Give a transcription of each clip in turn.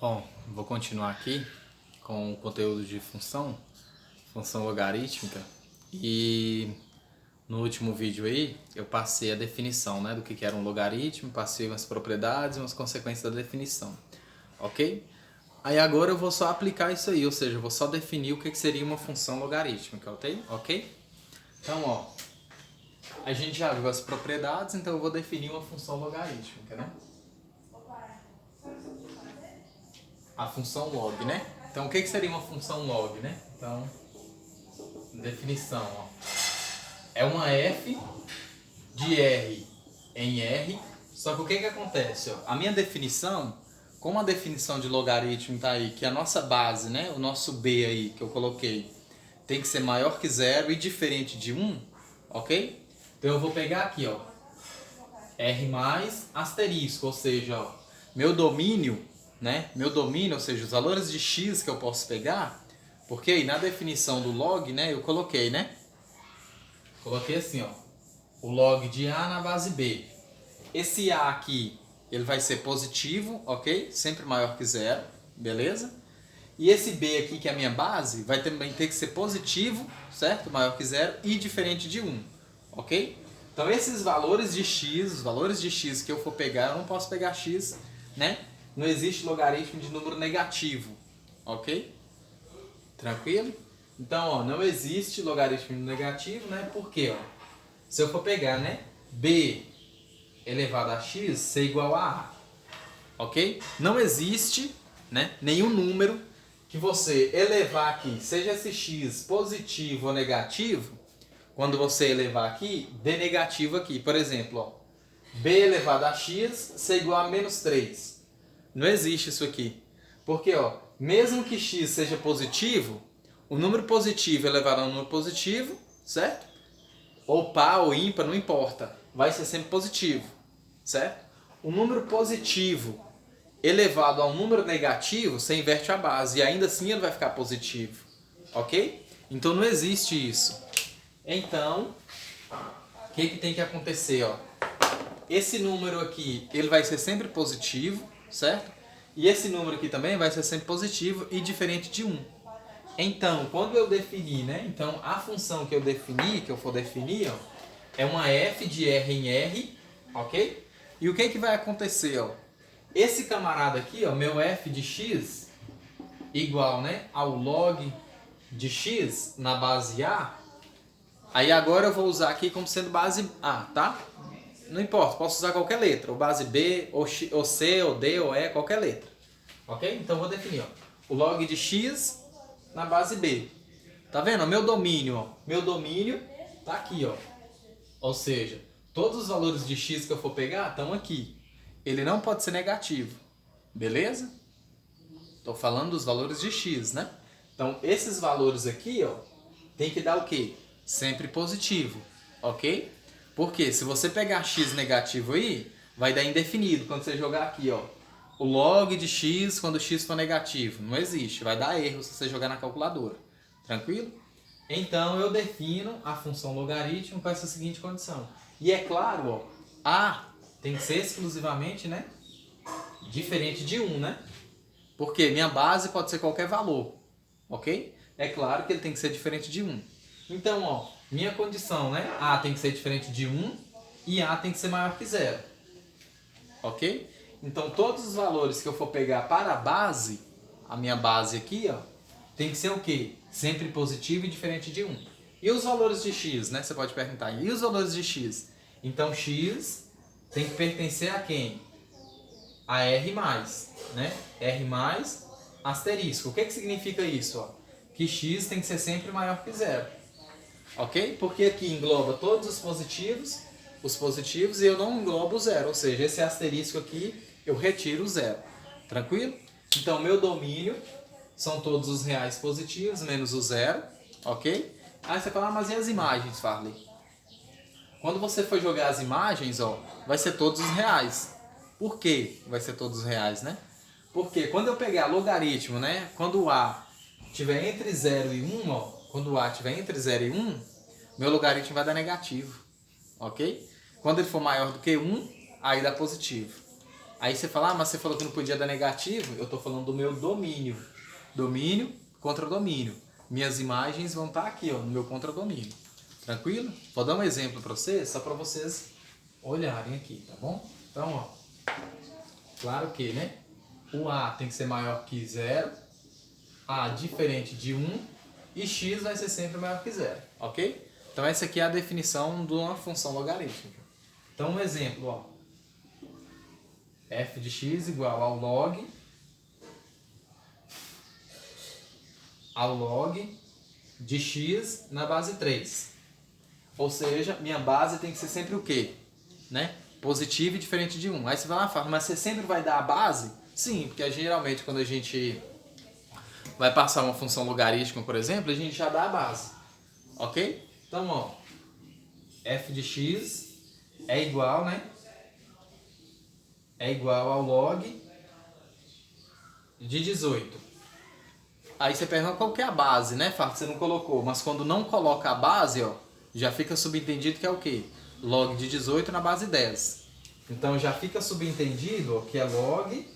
Bom, vou continuar aqui com o conteúdo de função logarítmica, e no último vídeo aí eu passei a definição, né, do que era um logaritmo, passei umas propriedades e umas consequências da definição, ok? Aí agora eu vou só aplicar isso aí, ou seja, eu vou só definir o que seria uma função logarítmica, ok? Então, ó, a gente já viu as propriedades, então eu vou definir uma função logarítmica, né? A função log, né? Então, o que seria uma função log, né? Então, definição, ó. É uma f de r em r, só que o que acontece? Ó? A minha definição, como a definição de logaritmo tá aí, que a nossa base, né? O nosso b aí, que eu coloquei, tem que ser maior que zero e diferente de 1, ok? Então, eu vou pegar aqui, ó, r mais asterisco, ou seja, ó, meu domínio, né? Meu domínio, ou seja, os valores de x que eu posso pegar, porque aí na definição do log, né, eu coloquei, né? Coloquei assim, ó, o log de A na base B. Esse A aqui, ele vai ser positivo, ok? Sempre maior que zero, beleza? E esse B aqui, que é a minha base, vai também ter que ser positivo, certo? Maior que zero e diferente de 1, ok? Então esses valores de x, os valores de x que eu for pegar, eu não posso pegar x, né? Não existe logaritmo de número negativo, ok? Tranquilo? Então, ó, não existe logaritmo negativo, né? Por quê? Ó? Se eu for pegar, né, b elevado a x ser igual a a, ok? Não existe, né, nenhum número que você elevar aqui, seja esse x positivo ou negativo, quando você elevar aqui, dê negativo aqui. Por exemplo, ó, b elevado a x ser igual a menos 3. Não existe isso aqui. Porque, ó, mesmo que x seja positivo, o número positivo elevado a um número positivo, certo? Ou par ou ímpar, não importa. Vai ser sempre positivo, certo? O número positivo elevado a um número negativo, você inverte a base e ainda assim ele vai ficar positivo, ok? Então não existe isso. Então, o que tem que acontecer, ó? Esse número aqui, ele vai ser sempre positivo, certo? E esse número aqui também vai ser sempre positivo e diferente de 1. Então, quando eu definir, né? Então, a função que eu defini, que eu for definir, ó, é uma f de r em r, ok? E o que vai acontecer, ó? Esse camarada aqui, ó, meu f de x, igual, né, ao log de x na base a. Aí agora eu vou usar aqui como sendo base a, tá? Não importa, posso usar qualquer letra, ou base B, ou C, ou D, ou E, qualquer letra. Ok? Então eu vou definir, ó, o log de x na base B. Tá vendo? Meu domínio, ó, meu domínio tá aqui, ó. Ou seja, todos os valores de x que eu for pegar estão aqui. Ele não pode ser negativo. Beleza? Estou falando dos valores de x, né? Então, esses valores aqui, ó, tem que dar o quê? Sempre positivo, ok? Porque se você pegar x negativo aí, vai dar indefinido quando você jogar aqui, ó. O log de x quando x for negativo. Não existe, vai dar erro se você jogar na calculadora. Tranquilo? Então eu defino a função logaritmo com essa seguinte condição. E é claro, ó, a tem que ser exclusivamente, né, diferente de 1, né? Porque minha base pode ser qualquer valor, ok? É claro que ele tem que ser diferente de 1. Então, ó, minha condição, né? A tem que ser diferente de 1 e A tem que ser maior que 0. Ok? Então, todos os valores que eu for pegar para a base, a minha base aqui, ó, tem que ser o quê? Sempre positivo e diferente de 1. E os valores de x, né? Você pode perguntar, e os valores de x? Então, x tem que pertencer a quem? A R+, né? R+, asterisco. O que significa isso, ó? Que x tem que ser sempre maior que 0. Ok? Porque aqui engloba todos os positivos, e eu não englobo o zero. Ou seja, esse asterisco aqui, eu retiro o zero. Tranquilo? Então, meu domínio são todos os reais positivos, menos o zero. Ok? Aí você fala, mas e as imagens, Farley? Quando você for jogar as imagens, ó, vai ser todos os reais. Por que vai ser todos os reais, né? Porque quando eu pegar logaritmo, né? Quando o A estiver entre 0 e 1, ó, quando o A estiver entre 0 e 1, meu logaritmo vai dar negativo, ok? Quando ele for maior do que 1, aí dá positivo. Aí você fala, ah, mas você falou que não podia dar negativo. Eu estou falando do meu domínio. Domínio contra domínio. Minhas imagens vão estar aqui, ó, no meu contradomínio. Tranquilo? Vou dar um exemplo para vocês, só para vocês olharem aqui, tá bom? Então, ó, claro que, né? O A tem que ser maior que 0, A diferente de 1 e X vai ser sempre maior que 0, ok? Então essa aqui é a definição de uma função logarítmica. Então um exemplo, ó, f de x igual ao log de x na base 3. Ou seja, minha base tem que ser sempre o quê? Né? Positivo e diferente de 1. Aí você vai lá e fala, mas você sempre vai dar a base? Sim, porque geralmente quando a gente vai passar uma função logarítmica, por exemplo, a gente já dá a base. Ok? Então, ó, f de x é igual, né? É igual ao log de 18. Aí você pergunta qual que é a base, né, Fábio? Você não colocou. Mas quando não coloca a base, ó, já fica subentendido que é o quê? Log de 18 na base 10. Então já fica subentendido, ó, que é log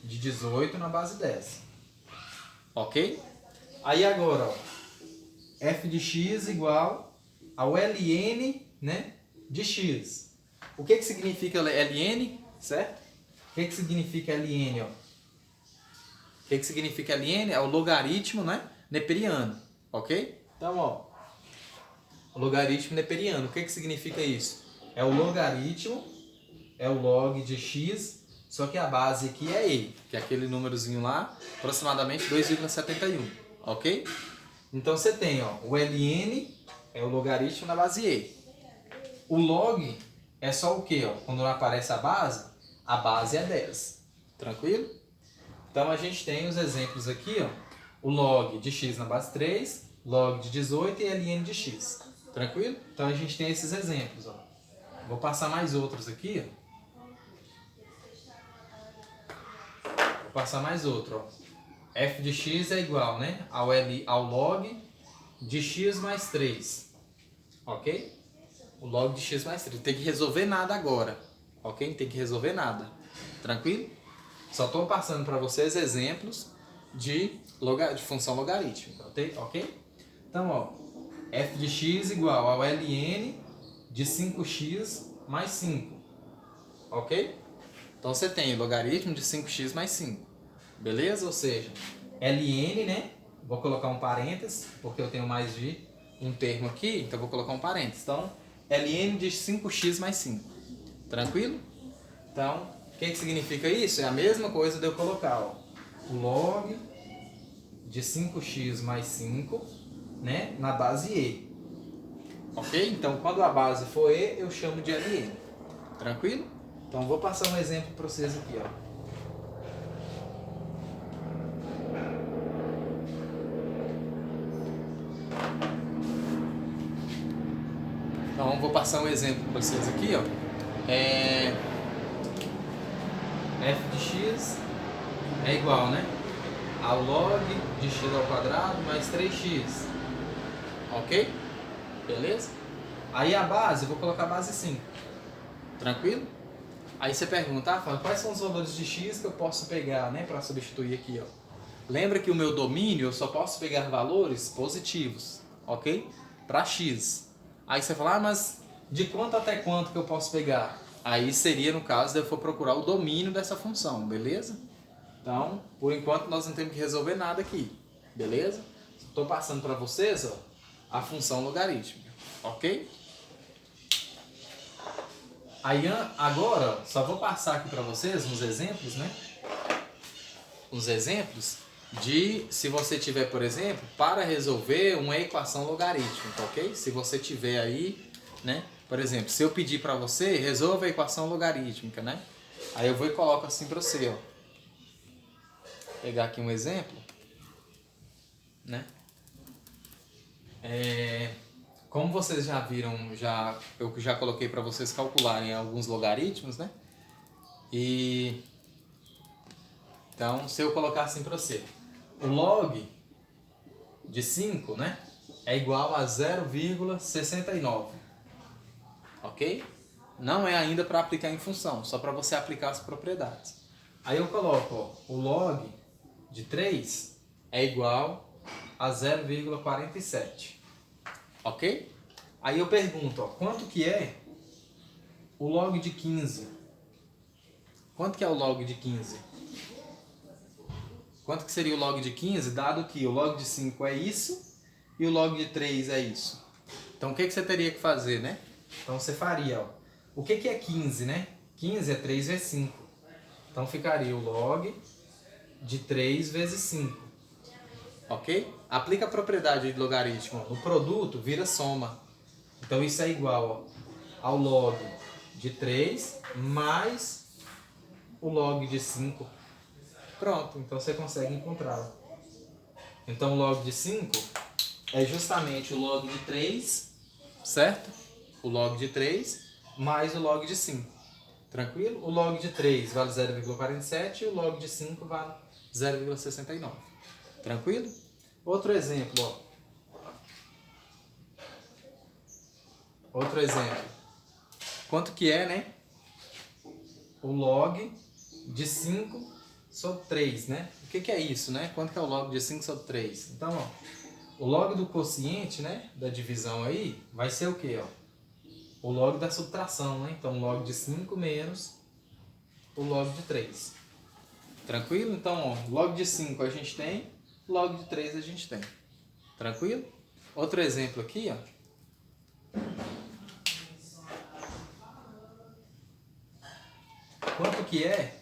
de 18 na base 10. Ok? Aí agora, ó, f de x igual ao ln, né, de x. O que significa ln? Certo? O que significa ln? Ó? O que significa ln? É o logaritmo, né, neperiano. Ok? Então, ó, o logaritmo neperiano. O que significa isso? É o logaritmo, é o log de x, só que a base aqui é e, que é aquele númerozinho lá, aproximadamente 2,71. Ok? Então você tem, ó, o ln é o logaritmo na base e. O log é só o que? Quando não aparece a base é 10. Tranquilo? Então a gente tem os exemplos aqui, ó, o log de x na base 3, log de 18 e ln de x. Tranquilo? Então a gente tem esses exemplos. Ó. Vou passar mais outros aqui. Ó. Vou passar mais outro. Ó. F de x é igual, né, ao log de x mais 3. Ok? O log de x mais 3. Não tem que resolver nada agora. Ok? Não tem que resolver nada. Tranquilo? Só estou passando para vocês exemplos de função logarítmica. Ok? Então, ó, f de x igual ao ln de 5x mais 5. Ok? Então você tem logaritmo de 5x mais 5. Beleza? Ou seja, ln, né? Vou colocar um parênteses, porque eu tenho mais de um termo aqui, então vou colocar um parênteses. Então, ln de 5x mais 5. Tranquilo? Então, o que significa isso? É a mesma coisa de eu colocar, ó, o log de 5x mais 5, né, na base e. Ok? Então, quando a base for e, eu chamo de ln. Tranquilo? Então, vou passar um exemplo para vocês aqui, ó. Então, vou passar um exemplo para vocês aqui, ó. F de x é igual, né, ao log de x ao quadrado mais 3x. Ok? Beleza? Aí a base, eu vou colocar a base 5. Tranquilo? Aí você pergunta, Fábio, quais são os valores de x que eu posso pegar, né, para substituir aqui, ó. Lembra que o meu domínio eu só posso pegar valores positivos, ok? Para x. Aí você fala, mas de quanto até quanto que eu posso pegar? Aí seria, no caso, de eu for procurar o domínio dessa função, beleza? Então, por enquanto, nós não temos que resolver nada aqui, beleza? Estou passando para vocês, ó, a função logarítmica, ok? Aí, agora, só vou passar aqui para vocês uns exemplos, né? Uns exemplos de, se você tiver, por exemplo, para resolver uma equação logarítmica, ok? Se você tiver aí, né? Por exemplo, se eu pedir para você, resolva a equação logarítmica, né? Aí eu vou e coloco assim para você, ó. Vou pegar aqui um exemplo, né? Como vocês já viram, eu já coloquei para vocês calcularem alguns logaritmos, né? E então, se eu colocar assim para você, o log de 5, né, é igual a 0,69. Ok? Não é ainda para aplicar em função, só para você aplicar as propriedades. Aí eu coloco, ó, o log de 3 é igual a 0,47. Ok? Aí eu pergunto, ó, quanto que é o log de 15? Quanto que é o log de 15? Quanto que seria o log de 15, dado que o log de 5 é isso e o log de 3 é isso? Então o que você teria que fazer, né? Então você faria, ó, o que é 15, né? 15 é 3 vezes 5. Então ficaria o log de 3 vezes 5. Ok? Aplica a propriedade de logaritmo no produto, vira soma. Então isso é igual, ó, ao log de 3 mais o log de 5. Pronto, então você consegue encontrá-lo. Então o log de 5 é justamente o log de 3, certo? O log de 3 mais o log de 5. Tranquilo? O log de 3 vale 0,47 e o log de 5 vale 0,69. Tranquilo? Outro exemplo, ó. Outro exemplo. Quanto que é, né? O log de 5 sobre 3, né? O que é isso, né? Quanto que é o log de 5 sobre 3? Então, ó, o log do quociente, né? Da divisão aí, vai ser o quê, ó? O log da subtração, né? Então, log de 5 menos o log de 3. Tranquilo? Então, ó, log de 5 a gente tem, log de 3 a gente tem. Tranquilo? Outro exemplo aqui, ó. Quanto que é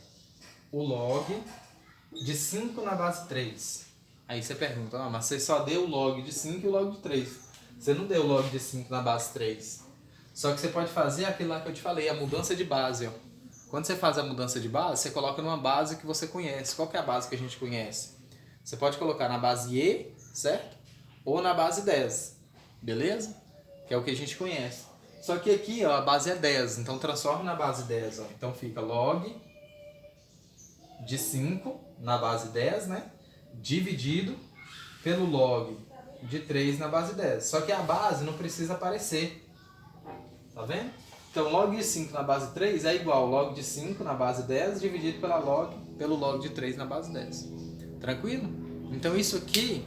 o log de 5 na base 3? Aí você pergunta, ah, mas você só deu o log de 5 e o log de 3. Você não deu o log de 5 na base 3. Só que você pode fazer aquilo lá que eu te falei, a mudança de base, ó. Quando você faz a mudança de base, você coloca numa base que você conhece. Qual que é a base que a gente conhece? Você pode colocar na base E, certo? Ou na base 10, beleza? Que é o que a gente conhece. Só que aqui, ó, a base é 10, então transforma na base 10, ó. Então fica log de 5 na base 10, né? Dividido pelo log de 3 na base 10. Só que a base não precisa aparecer. Tá vendo? Então log de 5 na base 3 é igual ao log de 5 na base 10 dividido pelo log de 3 na base 10. Tranquilo? Então isso aqui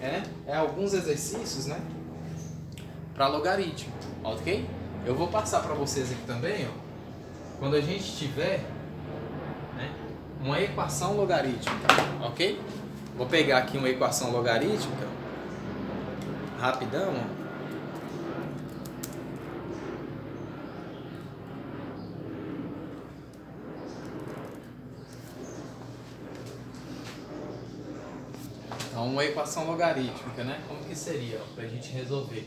é alguns exercícios, né? Para logaritmo, ok? Eu vou passar para vocês aqui também, ó, quando a gente tiver, né, uma equação logarítmica, ok? Vou pegar aqui uma equação logarítmica, rapidão, ó. Então, uma equação logarítmica, né? Como que seria, para a gente resolver?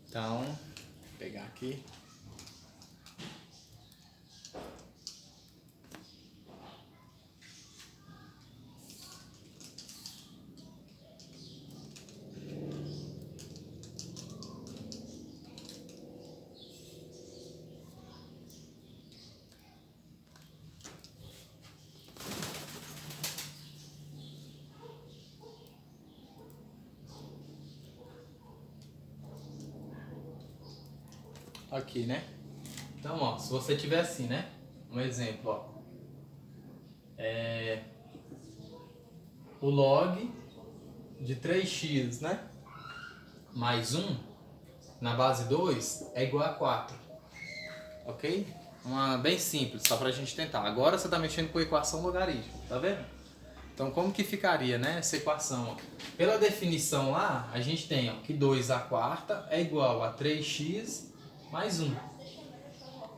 Então, vou pegar aqui. Aqui, né? Então, ó, se você tiver assim, né? Um exemplo, ó. O log de 3x, né? Mais 1 na base 2 é igual a 4. Ok? Uma bem simples, só pra gente tentar. Agora você tá mexendo com equação logarítmica, tá vendo? Então, como que ficaria, né, essa equação? Ó? Pela definição lá, a gente tem, ó, que 2 à quarta é igual a 3x mais 1.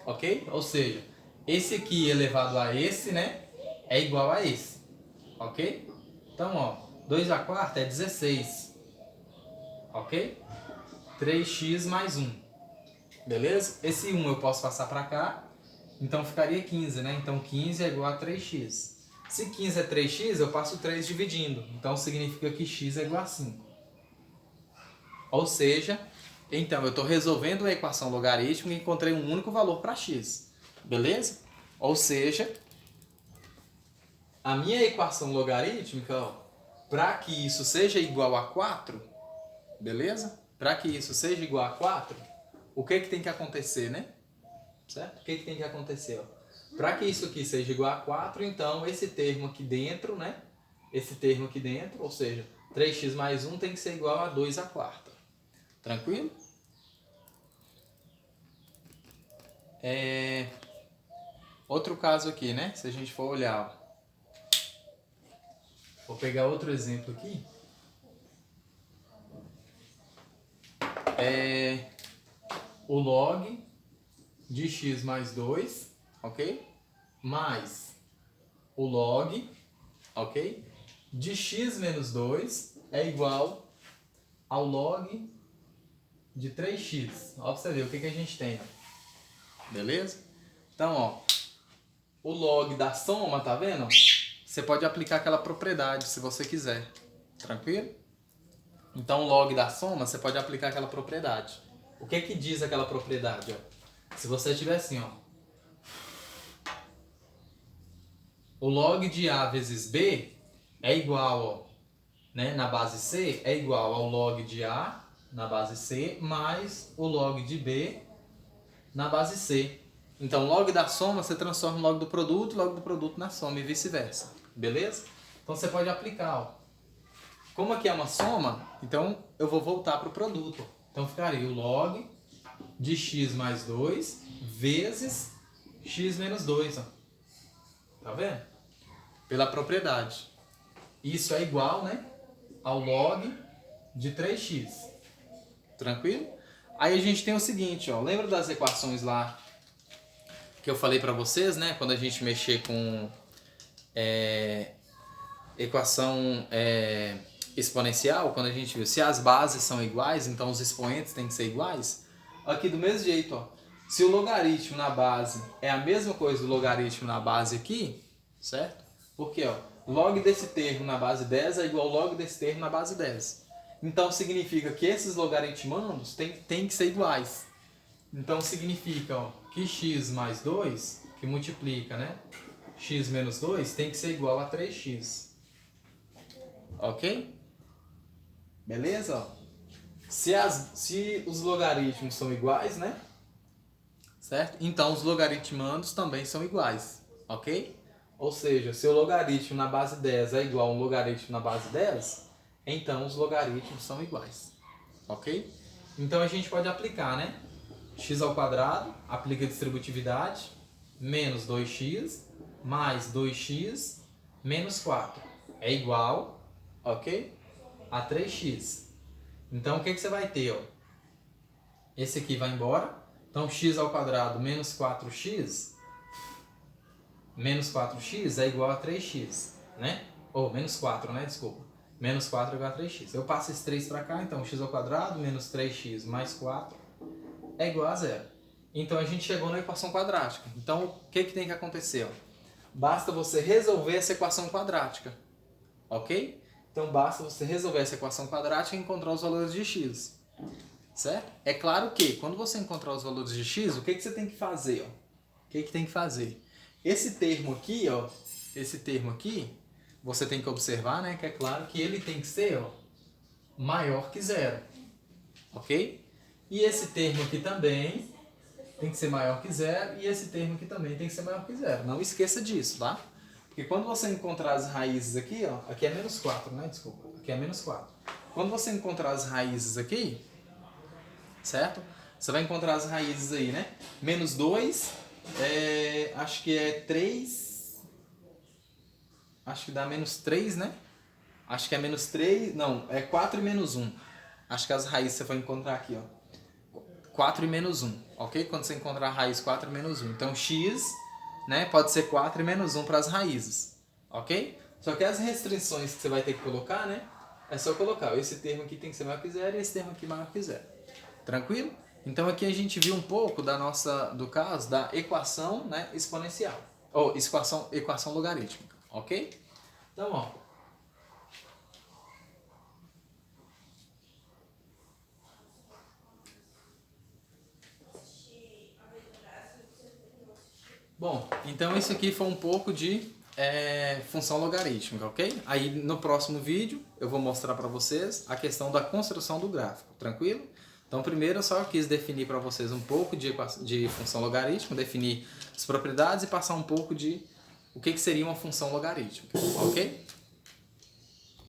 Ok? Ou seja, esse aqui elevado a esse, né, é igual a esse. Ok? Então, ó, 2 à quarta é 16. Ok? 3x mais 1. Beleza? Esse 1 eu posso passar para cá Então ficaria 15, né? Então 15 é igual a 3x. Se 15 é 3x, eu passo 3 dividindo. Então significa que x é igual a 5. Ou seja, então eu estou resolvendo a equação logarítmica e encontrei um único valor para x. Beleza? Ou seja, a minha equação logarítmica, para que isso seja igual a 4, beleza? Para que isso seja igual a 4, o que tem que acontecer, né? Certo? O que tem que acontecer? Para que isso aqui seja igual a 4, então esse termo aqui dentro, né? Esse termo aqui dentro, ou seja, 3x mais 1 tem que ser igual a 2 à quarta. Tranquilo? Outro caso aqui, né? Se a gente for olhar, vou pegar outro exemplo aqui. O log de x mais 2, ok? Mais o log, ok? De x menos 2 é igual ao log de 3x. Ó, pra você ver o que a gente tem. Beleza? Então, ó, o log da soma, tá vendo? Você pode aplicar aquela propriedade se você quiser. Tranquilo? Então, o log da soma, você pode aplicar aquela propriedade. O que diz aquela propriedade? Ó? Se você tiver assim, ó, o log de A vezes B é igual, ó, né, na base C, é igual ao log de A na base C mais o log de B na base C. Então, log da soma você transforma em log do produto na soma e vice-versa. Beleza? Então, você pode aplicar, ó. Como aqui é uma soma, então eu vou voltar para o produto. Então, ficaria o log de x mais 2 vezes x menos 2. Ó. Tá vendo? Pela propriedade. Isso é igual, né, ao log de 3x. Tranquilo? Aí a gente tem o seguinte, ó. Lembra das equações lá que eu falei para vocês, né? Quando a gente mexer com equação exponencial, quando a gente viu se as bases são iguais, então os expoentes têm que ser iguais. Aqui do mesmo jeito, ó. Se o logaritmo na base é a mesma coisa do logaritmo na base aqui, certo? Porque, ó, log desse termo na base 10 é igual ao log desse termo na base 10. Então significa que esses logaritmandos têm que ser iguais. Então significa, ó, que x mais 2, que multiplica, né? X menos 2 tem que ser igual a 3x. Ok? Beleza? Ó. Se os logaritmos são iguais, né? Certo? Então os logaritmandos também são iguais. Ok? Ou seja, se o logaritmo na base 10 é igual a um logaritmo na base 10, então os logaritmos são iguais. Ok? Então a gente pode aplicar, né? X ao quadrado, aplica a distributividade, menos 2x, mais 2x, menos 4. É igual, ok? A 3x. Então o que você vai ter? Ó? Esse aqui vai embora. Então x ao quadrado menos 4x, menos 4x é igual a 3x, né? Ou menos 4, né? Desculpa. Menos 4 é igual a 3x. Eu passo esse 3 para cá, então x ao quadrado menos 3x mais 4 é igual a 0. Então a gente chegou na equação quadrática. Então o que tem que acontecer? Ó? Basta você resolver essa equação quadrática. Ok? Então basta você resolver essa equação quadrática e encontrar os valores de x. Certo? É claro que quando você encontrar os valores de x, o que você tem que fazer? Ó? O que tem que fazer? Esse termo aqui, ó, esse termo aqui, você tem que observar, né, que é claro que ele tem que ser, ó, maior que 0. Ok? E esse termo aqui também tem que ser maior que 0 e esse termo aqui também tem que ser maior que 0. Não esqueça disso, tá? Porque quando você encontrar as raízes aqui, ó, aqui é menos 4, né? Desculpa, aqui é menos 4. Quando você encontrar as raízes aqui, certo? Você vai encontrar as raízes aí, né? Menos 2, acho que é 3, acho que dá menos 3, né? Acho que é menos 3, não, é 4 e menos 1. Acho que as raízes você vai encontrar aqui, ó. 4 e menos 1, ok? Quando você encontrar a raiz 4 e menos 1. Então, x, né, pode ser 4 e menos 1 para as raízes, ok? Só que as restrições que você vai ter que colocar, né, é só colocar. Esse termo aqui tem que ser maior que 0 e esse termo aqui maior que 0. Tranquilo? Então aqui a gente viu um pouco do caso da equação, né, exponencial, ou equação logarítmica, ok? Então, ó, bom, então isso aqui foi um pouco de função logarítmica, ok? Aí no próximo vídeo eu vou mostrar para vocês a questão da construção do gráfico, tranquilo? Então primeiro eu só quis definir para vocês um pouco de função logarítmica, definir as propriedades e passar um pouco de o que seria uma função logarítmica, ok?